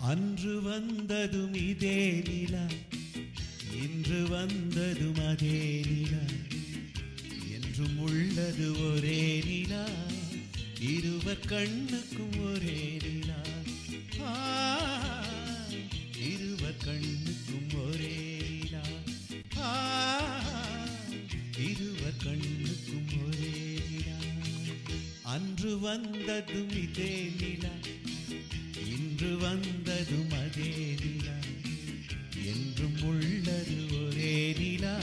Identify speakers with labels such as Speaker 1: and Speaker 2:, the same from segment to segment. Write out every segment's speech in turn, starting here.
Speaker 1: அன்று வந்ததும் இதே நிலா, இன்று வந்ததும் அதே நிலா, என்றும் உள்ளது ஒரே நிலா, இருவர் கண்ணுக்கும் ஒரே நிலா. இருவர் கண்ணுக்கும் ஒரே நிலா, இருவர் கண்ணுக்கும் ஒரே நிலா. அன்று வந்ததும் இதே நிலா, இன்று வந்ததும் அதே நிலா, என்றும் உள்ளது ஒரே நிலா,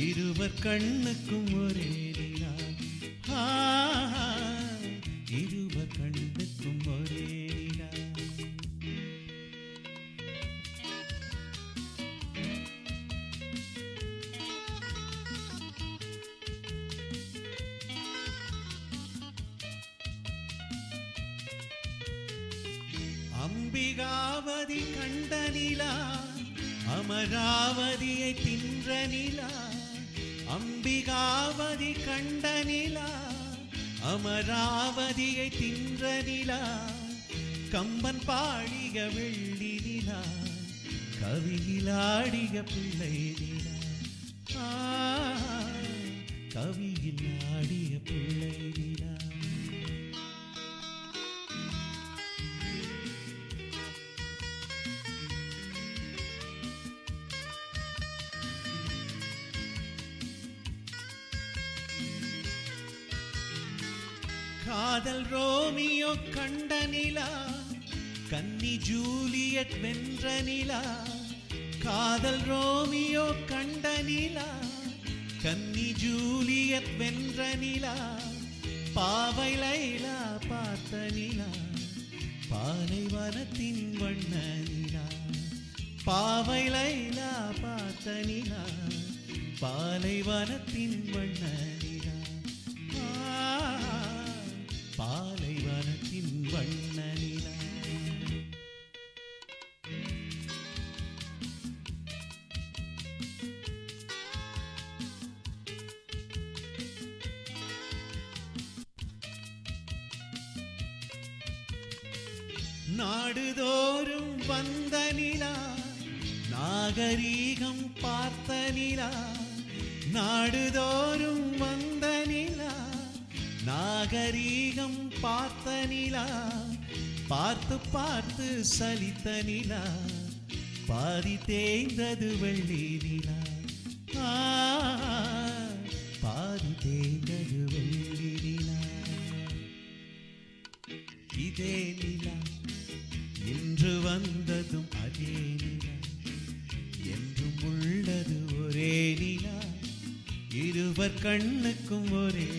Speaker 1: இருவர் கண்ணுக்கும் ஒரே நிலா. இருவர் கண்ணுக்கும் ஒரே நிலா. அம்பிகாவதி கண்ட நிலா, அமராவதியை தின்ற நிலா. அம்பிகாவதி கண்ட நிலா, அமராவதியை தின்ற நிலா. கம்பன் பாடிய வெள்ளி நிலா, கவியிலாடிய பிள்ளை நிலா. கவியில் ஆடிய பிள்ளை நிலா. காதல் ரோமியோ கண்ட நிலா, கன்னி ஜூலியட் வென்ற நிலா. காதல் ரோமியோ கண்ட நிலா, கன்னி ஜூலியட் வென்ற நிலா. பாவை லைலா பார்த்த நிலா, பாலைவனத்தின் வண்ண நிலா. பாவை லைலா பார்த்த நிலா, பாலைவனத்தின் வண்ண நிலா. பாலைவனத்தின் வண்ண நிலா. நாடுதோறும் வந்த நிலா, நாகரீகம் பார்த்த நிலா. நாடுதோறும் வந்த நிலா, நாகரீகம் பார்த்த நிலா. பார்த்து பார்த்து சலித்த நிலா, பாதி தேய்ந்தது வெள்ளி நிலா. பாதி தேய்ந்தது வெள்ளி நிலா. இதே நிலா, இன்று வந்ததும் அதே நிலா, என்றும் உள்ளது ஒரே நிலா, இருவர் கண்ணுக்கும் ஒரே